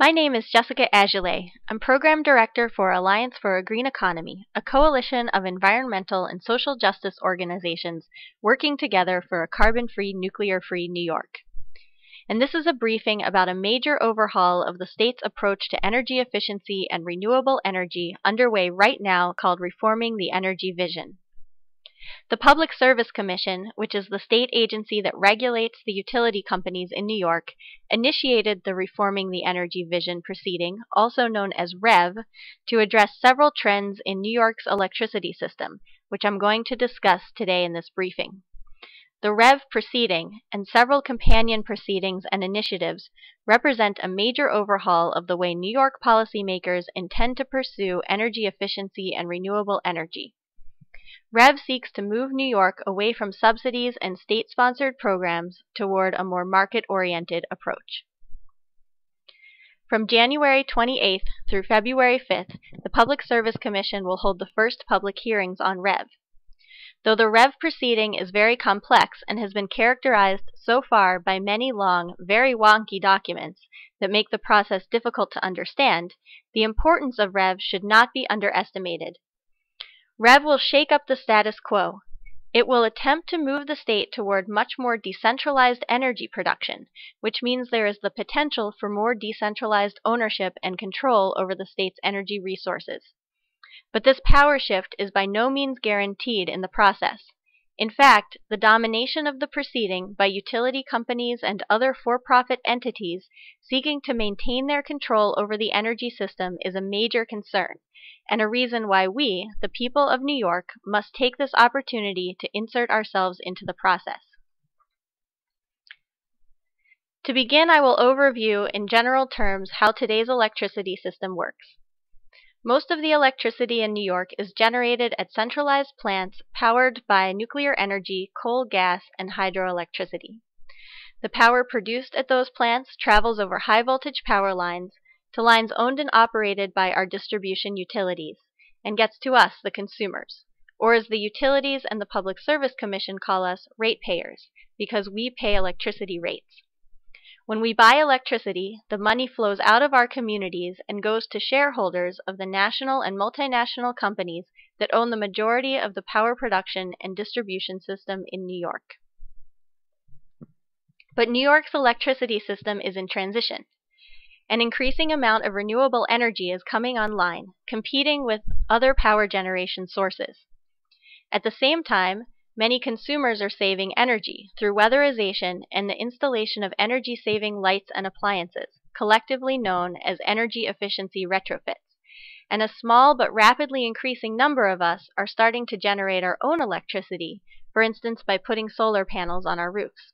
My name is Jessica Aguilé. I'm Program Director for Alliance for a Green Economy, a coalition of environmental and social justice organizations working together for a carbon-free, nuclear-free New York. And this is a briefing about a major overhaul of the state's approach to energy efficiency and renewable energy underway right now called Reforming the Energy Vision. The Public Service Commission, which is the state agency that regulates the utility companies in New York, initiated the Reforming the Energy Vision proceeding, also known as REV, to address several trends in New York's electricity system, which I'm going to discuss today in this briefing. The REV proceeding, and several companion proceedings and initiatives, represent a major overhaul of the way New York policymakers intend to pursue energy efficiency and renewable energy. REV seeks to move New York away from subsidies and state-sponsored programs toward a more market-oriented approach. From January 28th through February 5th, the Public Service Commission will hold the first public hearings on REV. Though the REV proceeding is very complex and has been characterized so far by many long, very wonky documents that make the process difficult to understand, the importance of REV should not be underestimated. REV will shake up the status quo. It will attempt to move the state toward much more decentralized energy production, which means there is the potential for more decentralized ownership and control over the state's energy resources. But this power shift is by no means guaranteed in the process. In fact, the domination of the proceeding by utility companies and other for-profit entities seeking to maintain their control over the energy system is a major concern, and a reason why we, the people of New York, must take this opportunity to insert ourselves into the process. To begin, I will overview in general terms how today's electricity system works. Most of the electricity in New York is generated at centralized plants powered by nuclear energy, coal, gas, and hydroelectricity. The power produced at those plants travels over high-voltage power lines to lines owned and operated by our distribution utilities, and gets to us, the consumers, or as the Utilities and the Public Service Commission call us, ratepayers, because we pay electricity rates. When we buy electricity, the money flows out of our communities and goes to shareholders of the national and multinational companies that own the majority of the power production and distribution system in New York. But New York's electricity system is in transition. An increasing amount of renewable energy is coming online, competing with other power generation sources. At the same time, many consumers are saving energy through weatherization and the installation of energy-saving lights and appliances, collectively known as energy efficiency retrofits. And a small but rapidly increasing number of us are starting to generate our own electricity, for instance by putting solar panels on our roofs.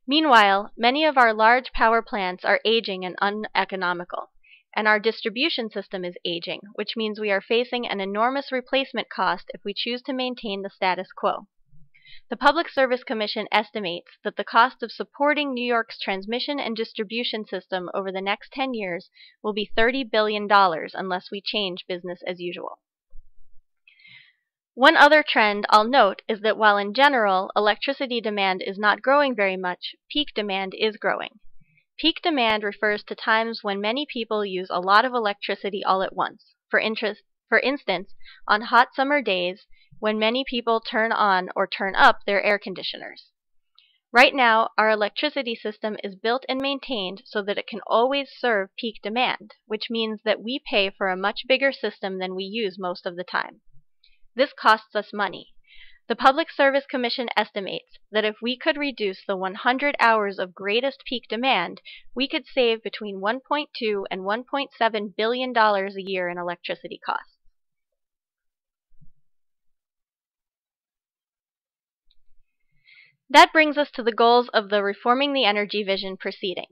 Meanwhile, many of our large power plants are aging and uneconomical, and our distribution system is aging, which means we are facing an enormous replacement cost if we choose to maintain the status quo. The Public Service Commission estimates that the cost of supporting New York's transmission and distribution system over the next 10 years will be $30 billion unless we change business as usual. One other trend I'll note is that while in general electricity demand is not growing very much, peak demand is growing. Peak demand refers to times when many people use a lot of electricity all at once. For instance, on hot summer days when many people turn on or turn up their air conditioners. Right now, our electricity system is built and maintained so that it can always serve peak demand, which means that we pay for a much bigger system than we use most of the time. This costs us money. The Public Service Commission estimates that if we could reduce the 100 hours of greatest peak demand, we could save between $1.2 and $1.7 billion a year in electricity costs. That brings us to the goals of the Reforming the Energy Vision proceeding.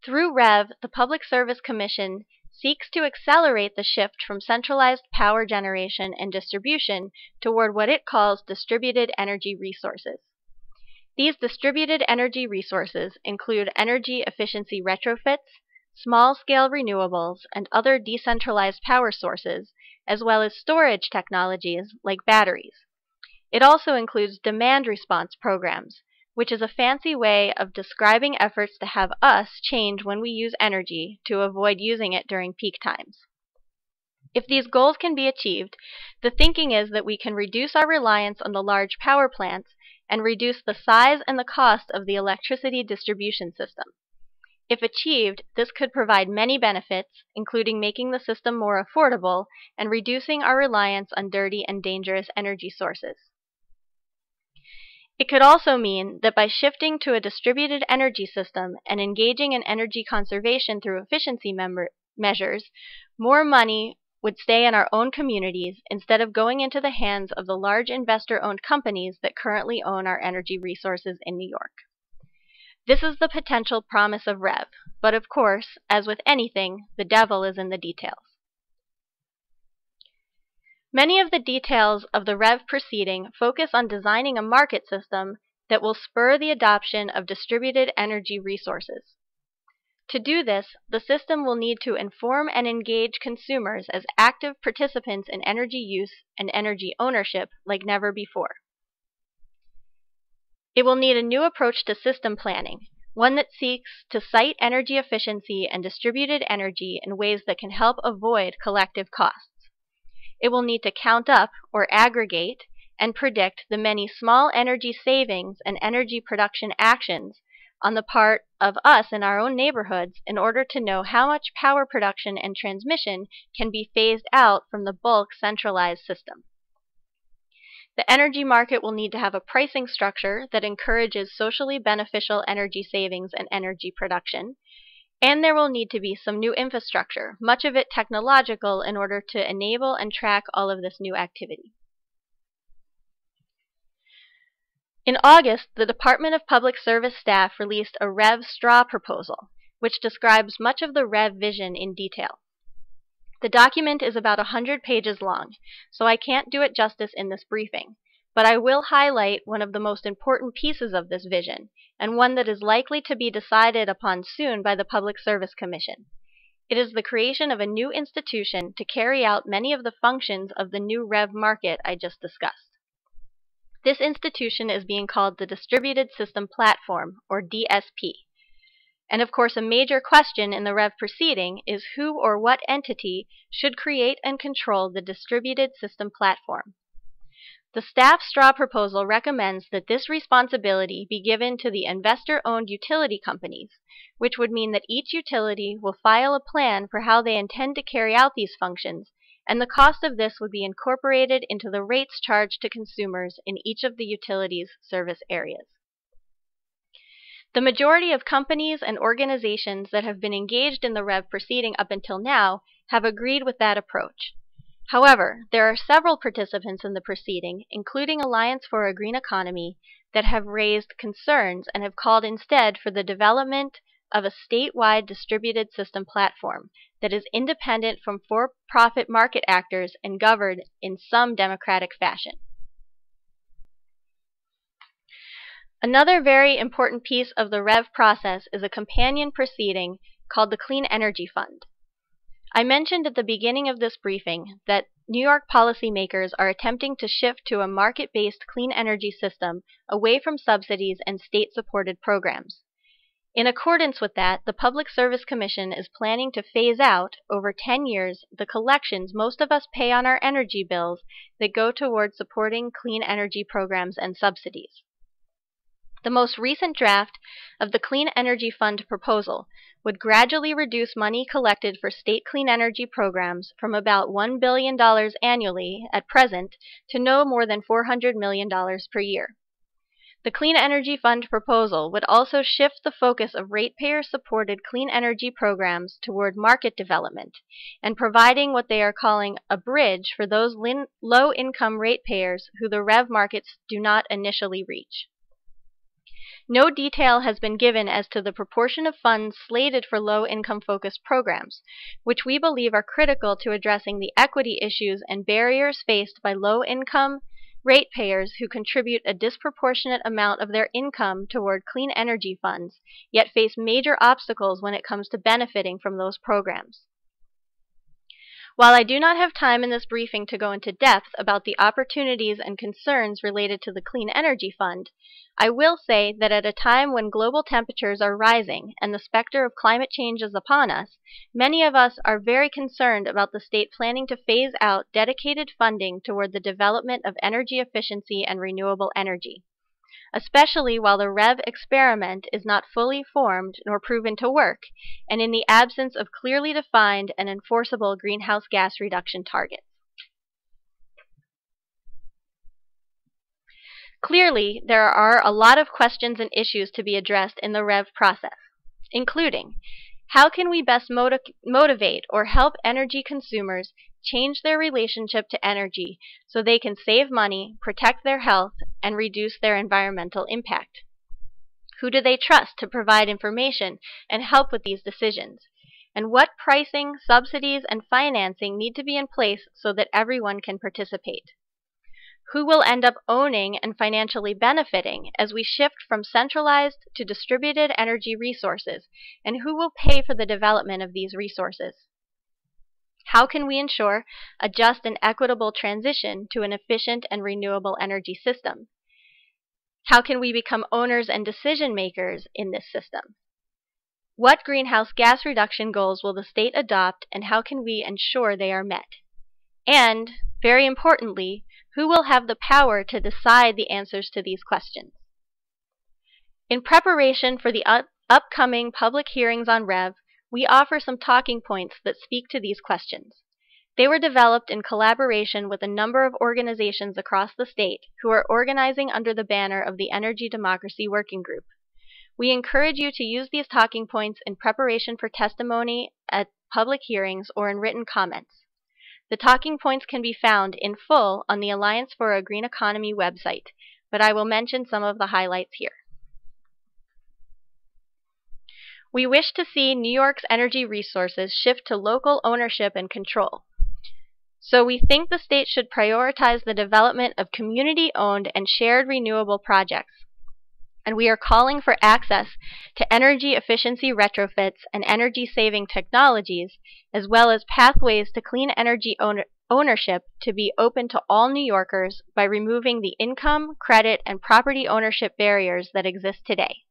Through REV, the Public Service Commission seeks to accelerate the shift from centralized power generation and distribution toward what it calls distributed energy resources. These distributed energy resources include energy efficiency retrofits, small-scale renewables, and other decentralized power sources, as well as storage technologies like batteries. It also includes demand response programs, which is a fancy way of describing efforts to have us change when we use energy to avoid using it during peak times. If these goals can be achieved, the thinking is that we can reduce our reliance on the large power plants and reduce the size and the cost of the electricity distribution system. If achieved, this could provide many benefits, including making the system more affordable and reducing our reliance on dirty and dangerous energy sources. It could also mean that by shifting to a distributed energy system and engaging in energy conservation through efficiency measures, more money would stay in our own communities instead of going into the hands of the large investor-owned companies that currently own our energy resources in New York. This is the potential promise of REV, but of course, as with anything, the devil is in the details. Many of the details of the REV proceeding focus on designing a market system that will spur the adoption of distributed energy resources. To do this, the system will need to inform and engage consumers as active participants in energy use and energy ownership like never before. It will need a new approach to system planning, one that seeks to cite energy efficiency and distributed energy in ways that can help avoid collective costs. It will need to count up, or aggregate, and predict the many small energy savings and energy production actions on the part of us in our own neighborhoods in order to know how much power production and transmission can be phased out from the bulk centralized system. The energy market will need to have a pricing structure that encourages socially beneficial energy savings and energy production, and there will need to be some new infrastructure, much of it technological, in order to enable and track all of this new activity. In August, the Department of Public Service staff released a REV straw proposal, which describes much of the REV vision in detail. The document is about 100 pages long, so I can't do it justice in this briefing, but I will highlight one of the most important pieces of this vision, and one that is likely to be decided upon soon by the Public Service Commission. It is the creation of a new institution to carry out many of the functions of the new REV market I just discussed. This institution is being called the Distributed System Platform, or DSP. And of course, a major question in the REV proceeding is who or what entity should create and control the distributed system platform. The staff straw proposal recommends that this responsibility be given to the investor-owned utility companies, which would mean that each utility will file a plan for how they intend to carry out these functions, and the cost of this would be incorporated into the rates charged to consumers in each of the utilities' service areas. The majority of companies and organizations that have been engaged in the REV proceeding up until now have agreed with that approach. However, there are several participants in the proceeding, including Alliance for a Green Economy, that have raised concerns and have called instead for the development of a statewide distributed system platform that is independent from for-profit market actors and governed in some democratic fashion. Another very important piece of the REV process is a companion proceeding called the Clean Energy Fund. I mentioned at the beginning of this briefing that New York policymakers are attempting to shift to a market-based clean energy system away from subsidies and state-supported programs. In accordance with that, the Public Service Commission is planning to phase out, over 10 years, the collections most of us pay on our energy bills that go toward supporting clean energy programs and subsidies. The most recent draft of the Clean Energy Fund proposal would gradually reduce money collected for state clean energy programs from about $1 billion annually at present to no more than $400 million per year. The Clean Energy Fund proposal would also shift the focus of ratepayer-supported clean energy programs toward market development and providing what they are calling a bridge for those low-income ratepayers who the REV markets do not initially reach. No detail has been given as to the proportion of funds slated for low-income focused programs, which we believe are critical to addressing the equity issues and barriers faced by low-income ratepayers who contribute a disproportionate amount of their income toward clean energy funds, yet face major obstacles when it comes to benefiting from those programs. While I do not have time in this briefing to go into depth about the opportunities and concerns related to the Clean Energy Fund, I will say that at a time when global temperatures are rising and the specter of climate change is upon us, many of us are very concerned about the state planning to phase out dedicated funding toward the development of energy efficiency and renewable energy, especially while the REV experiment is not fully formed nor proven to work, and in the absence of clearly defined and enforceable greenhouse gas reduction targets. Clearly, there are a lot of questions and issues to be addressed in the REV process, including how can we best motivate or help energy consumers change their relationship to energy so they can save money, protect their health, and reduce their environmental impact? Who do they trust to provide information and help with these decisions? And what pricing, subsidies, and financing need to be in place so that everyone can participate? Who will end up owning and financially benefiting as we shift from centralized to distributed energy resources, and who will pay for the development of these resources? How can we ensure a just and equitable transition to an efficient and renewable energy system? How can we become owners and decision makers in this system? What greenhouse gas reduction goals will the state adopt, and how can we ensure they are met? And, very importantly, who will have the power to decide the answers to these questions? In preparation for the upcoming public hearings on REV, we offer some talking points that speak to these questions. They were developed in collaboration with a number of organizations across the state who are organizing under the banner of the Energy Democracy Working Group. We encourage you to use these talking points in preparation for testimony at public hearings or in written comments. The talking points can be found in full on the Alliance for a Green Economy website, but I will mention some of the highlights here. We wish to see New York's energy resources shift to local ownership and control. So we think the state should prioritize the development of community-owned and shared renewable projects. And we are calling for access to energy efficiency retrofits and energy-saving technologies, as well as pathways to clean energy ownership to be open to all New Yorkers by removing the income, credit, and property ownership barriers that exist today.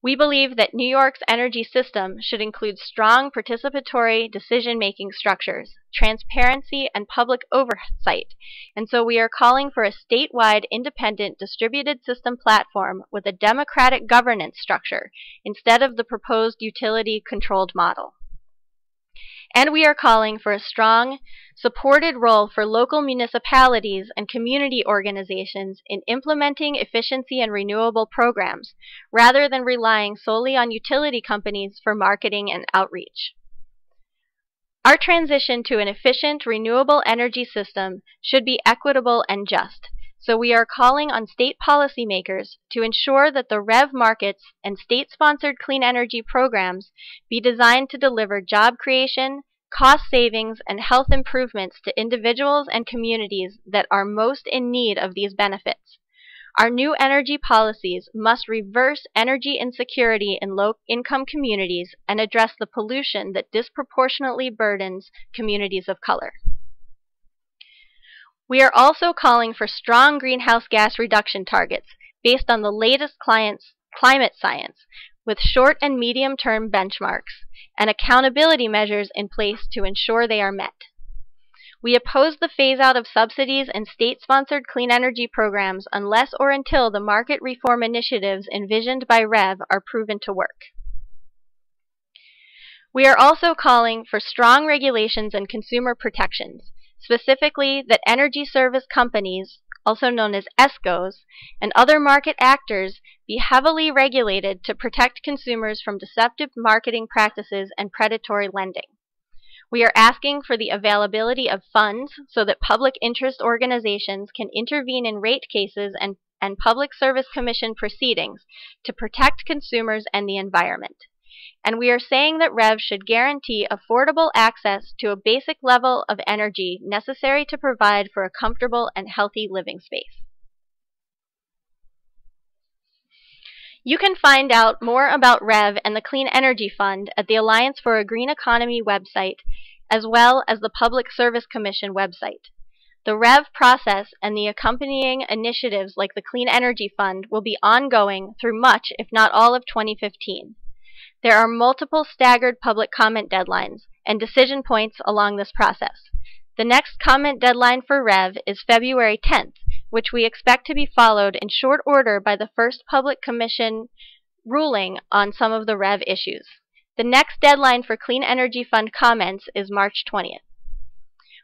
We believe that New York's energy system should include strong participatory decision-making structures, transparency, and public oversight, and so we are calling for a statewide independent distributed system platform with a democratic governance structure instead of the proposed utility-controlled model. And we are calling for a strong, supported role for local municipalities and community organizations in implementing efficiency and renewable programs, rather than relying solely on utility companies for marketing and outreach. Our transition to an efficient, renewable energy system should be equitable and just, so we are calling on state policymakers to ensure that the REV markets and state-sponsored clean energy programs be designed to deliver job creation, cost savings, and health improvements to individuals and communities that are most in need of these benefits. Our new energy policies must reverse energy insecurity in low-income communities and address the pollution that disproportionately burdens communities of color. We are also calling for strong greenhouse gas reduction targets based on the latest climate science, with short and medium-term benchmarks and accountability measures in place to ensure they are met. We oppose the phase-out of subsidies and state-sponsored clean energy programs unless or until the market reform initiatives envisioned by REV are proven to work. We are also calling for strong regulations and consumer protections, specifically that energy service companies, also known as ESCOs, and other market actors be heavily regulated to protect consumers from deceptive marketing practices and predatory lending. We are asking for the availability of funds so that public interest organizations can intervene in rate cases and public service commission proceedings to protect consumers and the environment. And we are saying that REV should guarantee affordable access to a basic level of energy necessary to provide for a comfortable and healthy living space. You can find out more about REV and the Clean Energy Fund at the Alliance for a Green Economy website as well as the Public Service Commission website. The REV process and the accompanying initiatives like the Clean Energy Fund will be ongoing through much, if not all, of 2015. There are multiple staggered public comment deadlines and decision points along this process. The next comment deadline for REV is February 10th, which we expect to be followed in short order by the first Public Commission ruling on some of the REV issues. The next deadline for Clean Energy Fund comments is March 20th.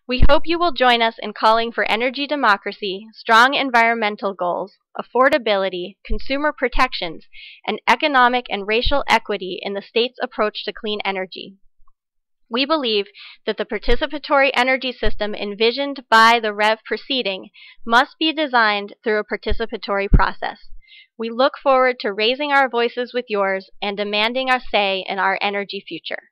We hope you will join us in calling for energy democracy, strong environmental goals, affordability, consumer protections, and economic and racial equity in the state's approach to clean energy. We believe that the participatory energy system envisioned by the REV proceeding must be designed through a participatory process. We look forward to raising our voices with yours and demanding our say in our energy future.